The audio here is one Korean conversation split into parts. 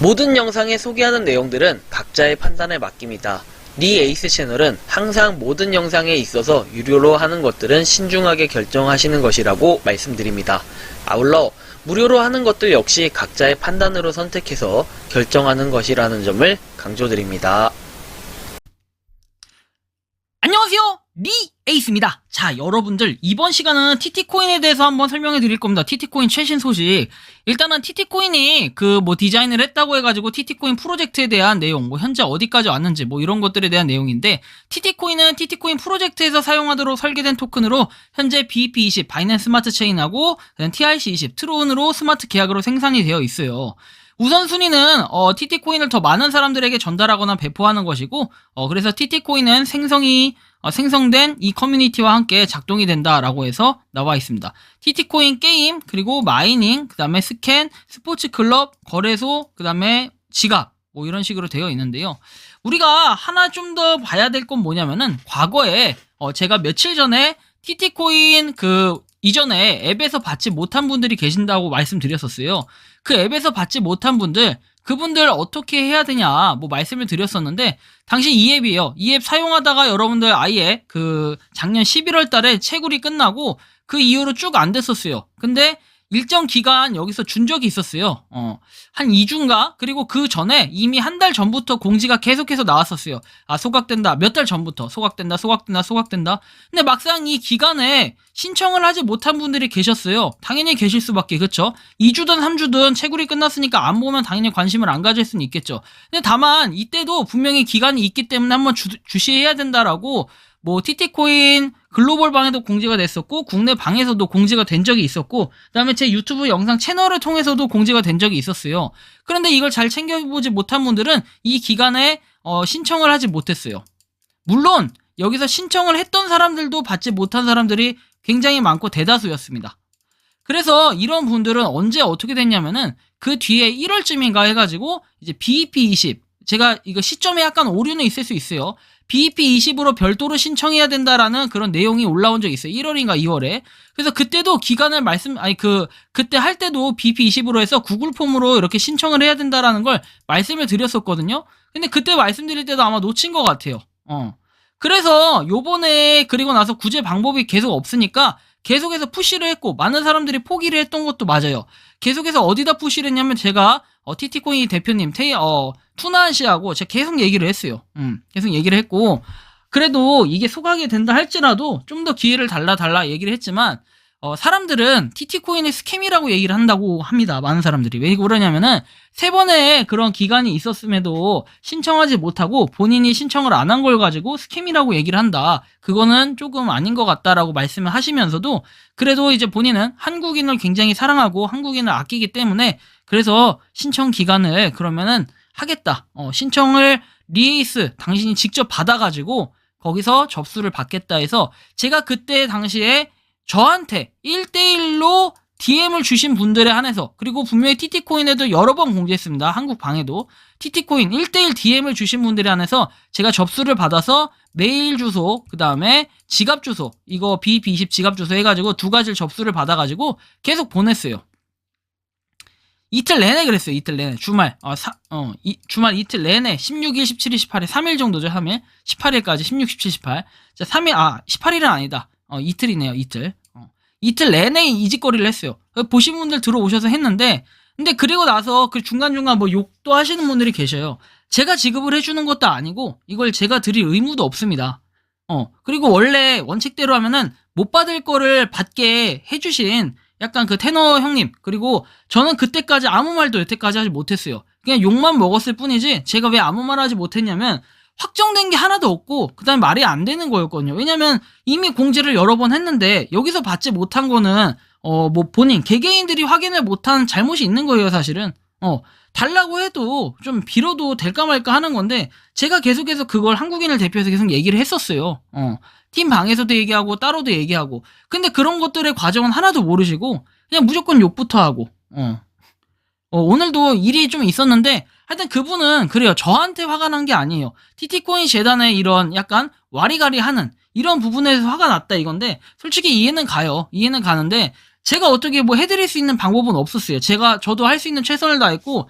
모든 영상에 소개하는 내용들은 각자의 판단에 맡깁니다. 니 에이스 채널은 항상 모든 영상에 있어서 유료로 하는 것들은 신중하게 결정하시는 것이라고 말씀드립니다. 아울러 무료로 하는 것들 역시 각자의 판단으로 선택해서 결정하는 것이라는 점을 강조드립니다. 안녕하세요, 니 에이스입니다. 자, 여러분들 이번 시간은 TT코인에 대해서 한번 설명해 드릴 겁니다. TT코인 최신 소식. 일단은 TT코인이 디자인을 했다고 해가지고 TT코인 프로젝트에 대한 내용, 현재 어디까지 왔는지 이런 것들에 대한 내용인데, TT코인은 TT코인 프로젝트에서 사용하도록 설계된 토큰으로 현재 BEP20 바이낸스 스마트 체인하고 TRC20 트론으로 스마트 계약으로 생산이 되어 있어요. 우선순위는 TT코인을 더 많은 사람들에게 전달하거나 배포하는 것이고, 그래서 TT코인은 생성된 이 커뮤니티와 함께 작동이 된다라고 해서 나와 있습니다. TT코인 게임, 그리고 마이닝, 그 다음에 스캔, 스포츠 클럽, 거래소, 그 다음에 지갑, 이런 식으로 되어 있는데요. 우리가 하나 좀 더 봐야 될 건 뭐냐면은, 과거에 제가 며칠 전에 TT코인 이전에 앱에서 받지 못한 분들이 계신다고 말씀드렸었어요. 그 앱에서 받지 못한 그분들 어떻게 해야 되냐 말씀을 드렸었는데, 당시 이 앱이에요. 이 앱 사용하다가 여러분들 아예 작년 11월 달에 채굴이 끝나고 그 이후로 쭉 안 됐었어요. 근데 일정 기간 여기서 준 적이 있었어요. 한 2주인가? 그리고 그 전에 이미 한 달 전부터 공지가 계속해서 나왔었어요. 소각된다. 몇 달 전부터 소각된다. 근데 막상 이 기간에 신청을 하지 못한 분들이 계셨어요. 당연히 계실 수밖에, 그쵸? 2주든 3주든 채굴이 끝났으니까 안 보면 당연히 관심을 안 가질 수는 있겠죠. 근데 다만 이때도 분명히 기간이 있기 때문에 한번 주시해야 된다라고 TT코인 글로벌 방에도 공지가 됐었고, 국내 방에서도 공지가 된 적이 있었고, 그 다음에 제 유튜브 영상 채널을 통해서도 공지가 된 적이 있었어요. 그런데 이걸 잘 챙겨보지 못한 분들은 이 기간에 신청을 하지 못했어요. 물론 여기서 신청을 했던 사람들도 받지 못한 사람들이 굉장히 많고 대다수였습니다. 그래서 이런 분들은 언제 어떻게 됐냐면은 그 뒤에 1월쯤인가 해가지고 이제 BEP20, 제가 이거 시점에 약간 오류는 있을 수 있어요. BEP20으로 별도로 신청해야 된다라는 그런 내용이 올라온 적이 있어요. 1월인가 2월에. 그래서 그때도 기간을 그때 할 때도 BEP20으로 해서 구글 폼으로 이렇게 신청을 해야 된다라는 걸 말씀을 드렸었거든요. 근데 그때 말씀드릴 때도 아마 놓친 것 같아요. 그래서 요번에 그리고 나서 구제 방법이 계속 없으니까 계속해서 푸시를 했고, 많은 사람들이 포기를 했던 것도 맞아요. 계속해서 어디다 푸시를 했냐면, 제가 TT코인 대표님 투나한 씨하고 제가 계속 얘기를 했어요. 계속 얘기를 했고, 그래도 이게 소각이 된다 할지라도 좀 더 기회를 달라 얘기를 했지만, 사람들은 TT코인의 스캠이라고 얘기를 한다고 합니다. 많은 사람들이. 왜 그러냐면은 3번의 그런 기간이 있었음에도 신청하지 못하고 본인이 신청을 안 한 걸 가지고 스캠이라고 얘기를 한다. 그거는 조금 아닌 것 같다라고 말씀을 하시면서도, 그래도 이제 본인은 한국인을 굉장히 사랑하고 한국인을 아끼기 때문에, 그래서 신청 기간을 그러면은 하겠다. 신청을 리에이스 당신이 직접 받아가지고 거기서 접수를 받겠다 해서, 제가 그때 당시에 저한테 1대1로 DM을 주신 분들에 한해서, 그리고 분명히 TT코인에도 여러 번 공지했습니다. 한국 방에도 TT코인 1대1 DM을 주신 분들에 한해서 제가 접수를 받아서 메일 주소, 그 다음에 지갑 주소, 이거 BEP20 지갑 주소 해가지고 2가지를 접수를 받아가지고 계속 보냈어요. 이틀 내내 그랬어요. 이틀 내내. 주말 이틀 내내 16일, 17일, 18일 3일 정도죠. 3일. 18일까지 16, 17, 18. 자, 3일 18일은 아니다. 이틀이네요. 이틀. 이틀 내내 이 짓거리를 했어요. 보신 분들 들어오셔서 했는데, 근데 그리고 나서 그 중간중간 욕도 하시는 분들이 계셔요. 제가 지급을 해주는 것도 아니고 이걸 제가 드릴 의무도 없습니다. 그리고 원래 원칙대로 하면은 못 받을 거를 받게 해주신 약간 테너 형님, 그리고 저는 그때까지 아무 말도 여태까지 하지 못했어요. 그냥 욕만 먹었을 뿐이지, 제가 왜 아무 말 하지 못했냐면, 확정된 게 하나도 없고 그 다음에 말이 안 되는 거였거든요. 왜냐면 이미 공지를 여러 번 했는데 여기서 받지 못한 거는 본인 개개인들이 확인을 못한 잘못이 있는 거예요. 사실은 달라고 해도 좀 빌어도 될까 말까 하는 건데, 제가 계속해서 그걸 한국인을 대표해서 계속 얘기를 했었어요. 팀 방에서도 얘기하고 따로도 얘기하고. 근데 그런 것들의 과정은 하나도 모르시고 그냥 무조건 욕부터 하고. 오늘도 일이 좀 있었는데, 하여튼 그분은 그래요. 저한테 화가 난 게 아니에요. TT코인 재단의 이런 약간 와리가리 하는 이런 부분에서 화가 났다 이건데, 솔직히 이해는 가요. 이해는 가는데, 제가 어떻게 해드릴 수 있는 방법은 없었어요. 저도 할 수 있는 최선을 다했고,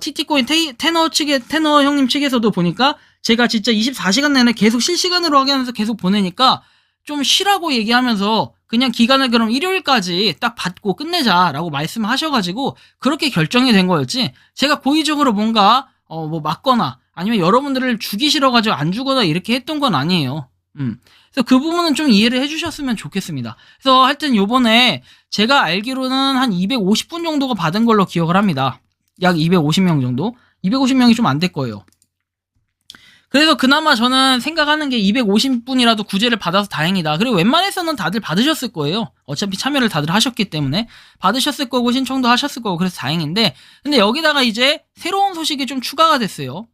TT코인 테너 형님 측에서도 보니까 제가 진짜 24시간 내내 계속 실시간으로 확인하면서 계속 보내니까 좀 쉬라고 얘기하면서 그냥 기간을 그럼 일요일까지 딱 받고 끝내자라고 말씀하셔가지고 그렇게 결정이 된 거였지, 제가 고의적으로 뭔가 뭐 맞거나 아니면 여러분들을 주기 싫어가지고 안 주거나 이렇게 했던 건 아니에요. 그래서 그 부분은 좀 이해를 해주셨으면 좋겠습니다. 그래서 하여튼 요번에 제가 알기로는 한 250분 정도가 받은 걸로 기억을 합니다. 약 250명 정도? 250명이 좀 안 될 거예요. 그래서 그나마 저는 생각하는 게 250분이라도 구제를 받아서 다행이다. 그리고 웬만해서는 다들 받으셨을 거예요. 어차피 참여를 다들 하셨기 때문에 받으셨을 거고 신청도 하셨을 거고 그래서 다행인데, 근데 여기다가 이제 새로운 소식이 좀 추가가 됐어요.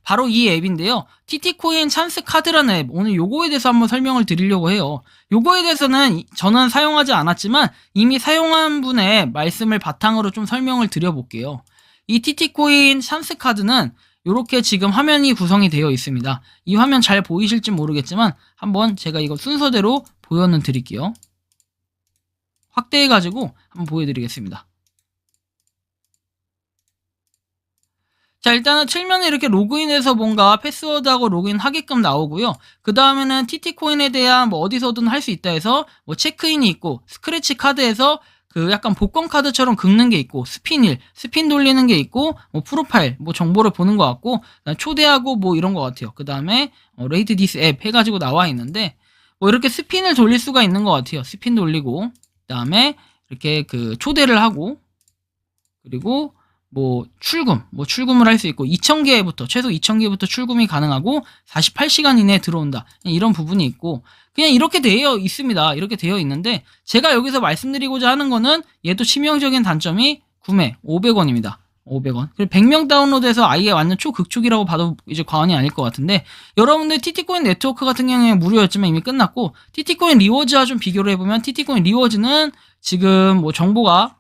바로 이 앱인데요. TT코인 찬스 카드라는 앱. 오늘 요거에 대해서 한번 설명을 드리려고 해요. 요거에 대해서는 저는 사용하지 않았지만 이미 사용한 분의 말씀을 바탕으로 좀 설명을 드려볼게요. 이 TT코인 찬스 카드는 이렇게 지금 화면이 구성이 되어 있습니다. 이 화면 잘 보이실지 모르겠지만 한번 제가 이거 순서대로 보여는 드릴게요. 확대해가지고 한번 보여드리겠습니다. 자, 일단은 측면에 이렇게 로그인해서 뭔가 패스워드하고 로그인 하게끔 나오고요. 그 다음에는 TT코인에 대한 뭐 어디서든 할 수 있다 해서 뭐 체크인이 있고, 스크래치 카드에서 그 약간 복권 카드처럼 긁는 게 있고, 스핀 돌리는 게 있고, 뭐 프로파일, 뭐 정보를 보는 것 같고, 초대하고 뭐 이런 것 같아요. 그 다음에 레이트 디스 앱 해가지고 나와 있는데, 뭐 이렇게 스핀을 돌릴 수가 있는 것 같아요. 스핀 돌리고, 그 다음에 이렇게 그 초대를 하고, 그리고 뭐 출금을 할 수 있고, 2,000개부터 최소 2,000개부터 출금이 가능하고 48시간 이내에 들어온다, 이런 부분이 있고, 그냥 이렇게 되어 있습니다. 이렇게 되어 있는데 제가 여기서 말씀드리고자 하는 거는 얘도 치명적인 단점이 구매 500원입니다. 500원. 그리고 100명 다운로드해서 아예 완전 초극축이라고 봐도 이제 과언이 아닐 것 같은데, 여러분들 TT코인 네트워크 같은 경우에 무료였지만 이미 끝났고, TT코인 리워즈와 좀 비교를 해보면 TT코인 리워즈는 지금 뭐 정보가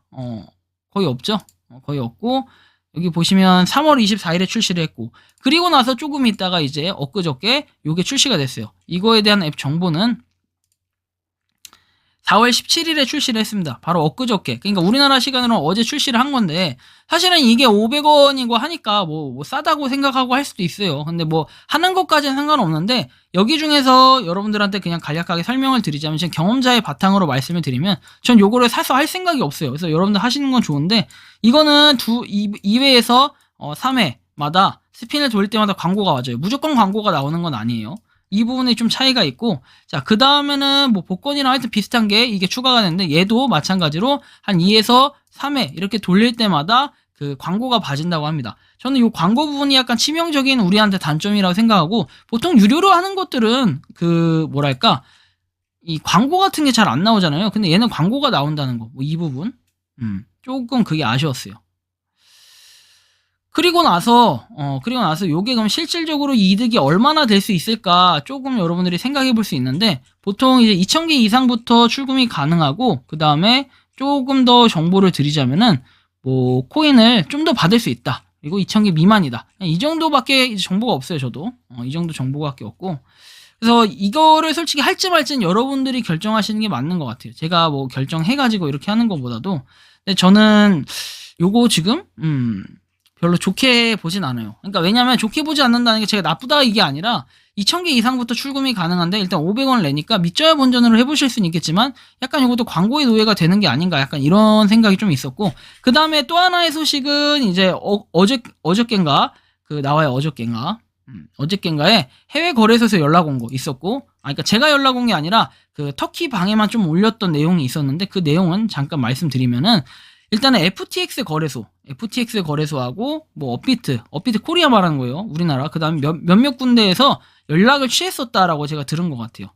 거의 없죠. 거의 없고, 여기 보시면 3월 24일에 출시를 했고, 그리고 나서 조금 있다가 이제 엊그저께 요게 출시가 됐어요. 이거에 대한 앱 정보는 4월 17일에 출시를 했습니다. 바로 엊그저께. 그러니까 우리나라 시간으로 어제 출시를 한 건데, 사실은 이게 500원이고 하니까 뭐 싸다고 생각하고 할 수도 있어요. 근데 뭐 하는 것까지는 상관없는데, 여기 중에서 여러분들한테 그냥 간략하게 설명을 드리자면, 지금 경험자의 바탕으로 말씀을 드리면 전 요거를 사서 할 생각이 없어요. 그래서 여러분들 하시는 건 좋은데, 이거는 2회에서 3회마다 스핀을 돌릴 때마다 광고가 와줘요. 무조건 광고가 나오는 건 아니에요. 이 부분에 좀 차이가 있고, 자, 그 다음에는 뭐 복권이랑 하여튼 비슷한 게 이게 추가가 됐는데, 얘도 마찬가지로 한 2에서 3회 이렇게 돌릴 때마다 그 광고가 봐진다고 합니다. 저는 이 광고 부분이 약간 치명적인 우리한테 단점이라고 생각하고, 보통 유료로 하는 것들은 그 뭐랄까, 이 광고 같은 게 잘 안 나오잖아요. 근데 얘는 광고가 나온다는 거, 뭐 이 부분 조금 그게 아쉬웠어요. 그리고 나서 요게 그럼 실질적으로 이득이 얼마나 될 수 있을까 조금 여러분들이 생각해 볼 수 있는데, 보통 이제 2,000개 이상부터 출금이 가능하고, 그 다음에 조금 더 정보를 드리자면은 뭐 코인을 좀 더 받을 수 있다. 그리고 2,000개 미만이다. 이 정도밖에 이제 정보가 없어요. 저도 이 정도 정보밖에 없고, 그래서 이거를 솔직히 할지 말지는 여러분들이 결정하시는 게 맞는 것 같아요. 제가 뭐 결정해가지고 이렇게 하는 것보다도. 근데 저는 요거 지금 별로 좋게 보진 않아요. 그러니까 왜냐면 좋게 보지 않는다는 게 제가 나쁘다 이게 아니라, 2,000개 이상부터 출금이 가능한데 일단 500원을 내니까 밑져야 본전으로 해보실 수는 있겠지만, 약간 이것도 광고의 노예가 되는 게 아닌가, 약간 이런 생각이 좀 있었고, 그 다음에 또 하나의 소식은 이제 어저께인가 그 나와요. 어저께인가에 해외 거래소에서 연락 온 거 있었고, 그러니까 제가 연락 온 게 아니라 그 터키 방에만 좀 올렸던 내용이 있었는데, 그 내용은 잠깐 말씀드리면은, 일단은 FTX 거래소하고 뭐 업비트 코리아 말하는 거예요. 우리나라. 그 다음에 몇몇 군데에서 연락을 취했었다라고 제가 들은 것 같아요.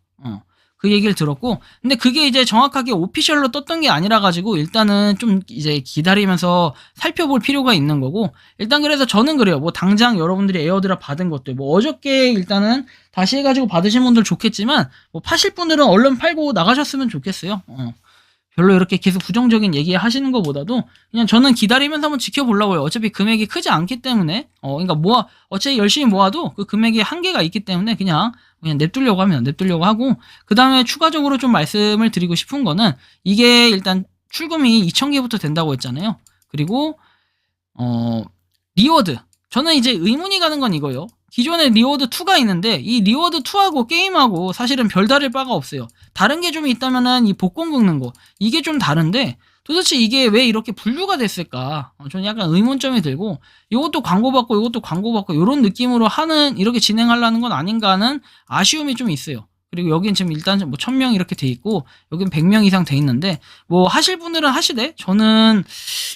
그 얘기를 들었고, 근데 그게 이제 정확하게 오피셜로 떴던 게 아니라 가지고 일단은 좀 이제 기다리면서 살펴볼 필요가 있는 거고, 일단 그래서 저는 그래요. 뭐 당장 여러분들이 에어드랍 받은 것들, 뭐 어저께 일단은 다시 해가지고 받으신 분들 좋겠지만, 뭐 파실 분들은 얼른 팔고 나가셨으면 좋겠어요. 별로 이렇게 계속 부정적인 얘기 하시는 것보다도 그냥 저는 기다리면서 한번 지켜보려고요. 어차피 금액이 크지 않기 때문에, 그러니까 어차피 열심히 모아도 그 금액이 한계가 있기 때문에 그냥 냅두려고 하고, 그 다음에 추가적으로 좀 말씀을 드리고 싶은 거는, 이게 일단 출금이 2,000개부터 된다고 했잖아요. 그리고 리워드. 저는 이제 의문이 가는 건 이거예요. 기존에 리워드 2가 있는데 이 리워드 2하고 게임하고 사실은 별다를 바가 없어요. 다른 게 좀 있다면은 이 복권 긁는 거 이게 좀 다른데 도대체 이게 왜 이렇게 분류가 됐을까? 저는 약간 의문점이 들고 이것도 광고받고 이것도 광고받고 이런 느낌으로 하는 이렇게 진행하려는 건 아닌가 하는 아쉬움이 좀 있어요. 그리고 여긴 지금 일단 뭐 1000명 이렇게 돼 있고 여긴 100명 이상 돼 있는데 뭐 하실 분들은 하시되 저는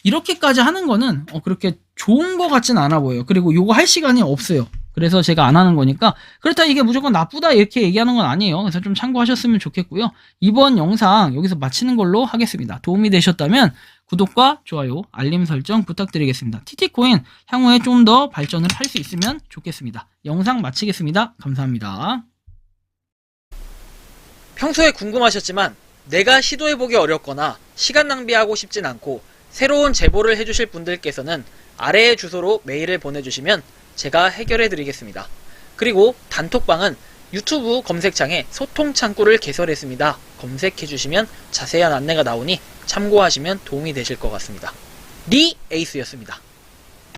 이렇게까지 하는 거는 그렇게 좋은 거 같진 않아 보여요. 그리고 요거 할 시간이 없어요. 그래서 제가 안 하는 거니까 그렇다 이게 무조건 나쁘다 이렇게 얘기하는 건 아니에요. 그래서 좀 참고하셨으면 좋겠고요. 이번 영상 여기서 마치는 걸로 하겠습니다. 도움이 되셨다면 구독과 좋아요, 알림 설정 부탁드리겠습니다. TT코인 향후에 좀 더 발전을 할 수 있으면 좋겠습니다. 영상 마치겠습니다. 감사합니다. 평소에 궁금하셨지만 내가 시도해보기 어렵거나 시간 낭비하고 싶진 않고 새로운 제보를 해주실 분들께서는 아래의 주소로 메일을 보내주시면 제가 해결해드리겠습니다. 그리고 단톡방은 유튜브 검색창에 소통 창구를 개설했습니다. 검색해주시면 자세한 안내가 나오니 참고하시면 도움이 되실 것 같습니다. 리 에이스였습니다.